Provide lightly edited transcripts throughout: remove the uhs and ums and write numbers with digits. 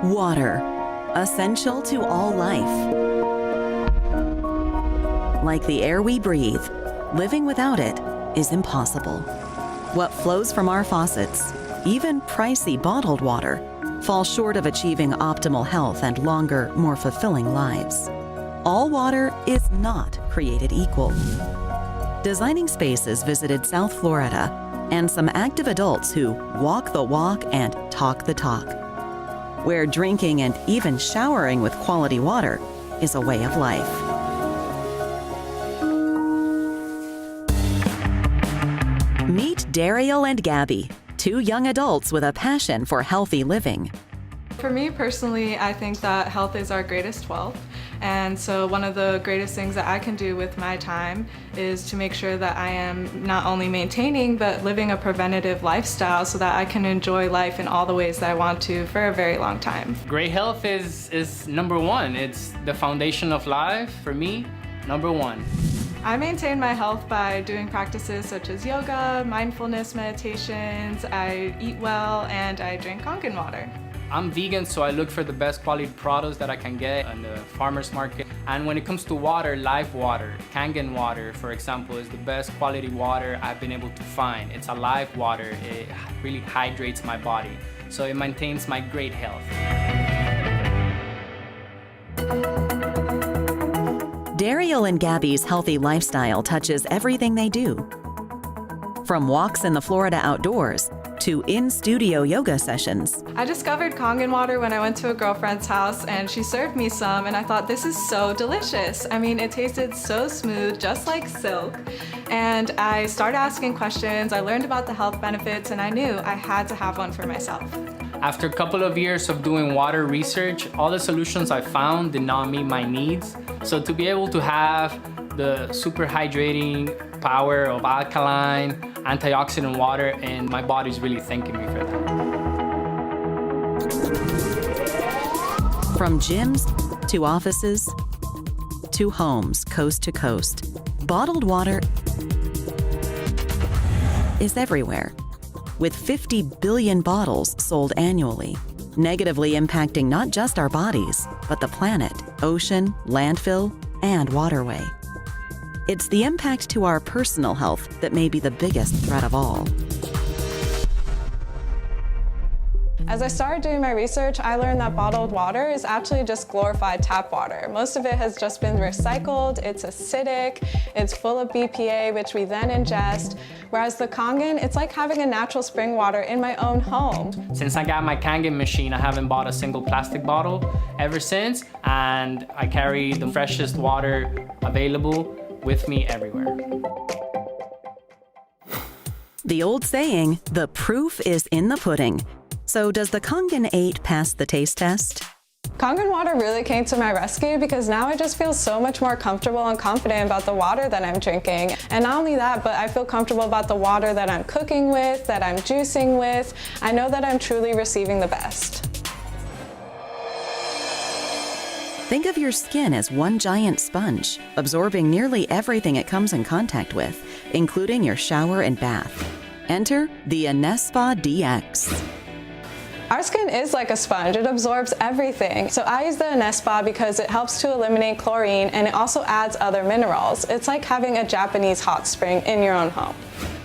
Water, essential to all life. Like the air we breathe, living without it is impossible. What flows from our faucets, even pricey bottled water, falls short of achieving optimal health and longer, more fulfilling lives. All water is not created equal. Designing Spaces visited South Florida and some active adults who walk the walk and talk the talk, where drinking and even showering with quality water is a way of life. Meet Daryl and Gabby, two young adults with a passion for healthy living. For me personally, I think that health is our greatest wealth. And so one of the greatest things that I can do with my time is to make sure that I am not only maintaining, but living a preventative lifestyle so that I can enjoy life in all the ways that I want to for a very long time. Great health is number one. It's the foundation of life for me, number one. I maintain my health by doing practices such as yoga, mindfulness meditations, I eat well, and I drink Kangen water. I'm vegan, so I look for the best quality products that I can get on the farmer's market. And when it comes to water, live water, Kangen water, for example, is the best quality water I've been able to find. It's a live water. It really hydrates my body, so it maintains my great health. Daryl and Gabby's healthy lifestyle touches everything they do. From walks in the Florida outdoors to in-studio yoga sessions. I discovered Kangen water when I went to a girlfriend's house and she served me some, and I thought, this is so delicious. I mean, it tasted so smooth, just like silk. And I started asking questions, I learned about the health benefits, and I knew I had to have one for myself. After a couple of years of doing water research, all the solutions I found did not meet my needs. So to be able to have the super hydrating power of alkaline, antioxidant water, and my body's really thanking me for that. From gyms to offices to homes coast to coast, bottled water is everywhere. With 50 billion bottles sold annually, negatively impacting not just our bodies, but the planet, ocean, landfill, and waterway. It's the impact to our personal health that may be the biggest threat of all. As I started doing my research, I learned that bottled water is actually just glorified tap water. Most of it has just been recycled, it's acidic, it's full of BPA, which we then ingest. Whereas the Kangen, it's like having a natural spring water in my own home. Since I got my Kangen machine, I haven't bought a single plastic bottle ever since, and I carry the freshest water available with me everywhere. The old saying, the proof is in the pudding. So does the Kangen 8 pass the taste test? Kangen water really came to my rescue because now I just feel so much more comfortable and confident about the water that I'm drinking. And not only that, but I feel comfortable about the water that I'm cooking with, that I'm juicing with. I know that I'm truly receiving the best. Think of your skin as one giant sponge, absorbing nearly everything it comes in contact with, including your shower and bath. Enter the Enagic DX. Our skin is like a sponge, it absorbs everything. So I use the Enagic because it helps to eliminate chlorine and it also adds other minerals. It's like having a Japanese hot spring in your own home.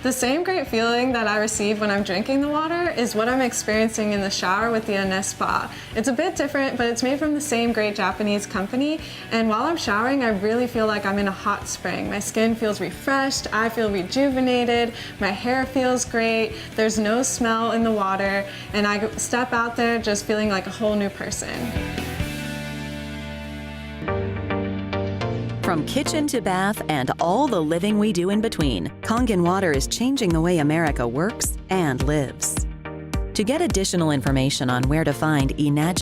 The same great feeling that I receive when I'm drinking the water is what I'm experiencing in the shower with the Enagic. It's a bit different, but it's made from the same great Japanese company. And while I'm showering, I really feel like I'm in a hot spring. My skin feels refreshed, I feel rejuvenated, my hair feels great, there's no smell in the water, and I step out there just feeling like a whole new person. From kitchen to bath and all the living we do in between, Kangen water is changing the way America works and lives. To get additional information on where to find Enagic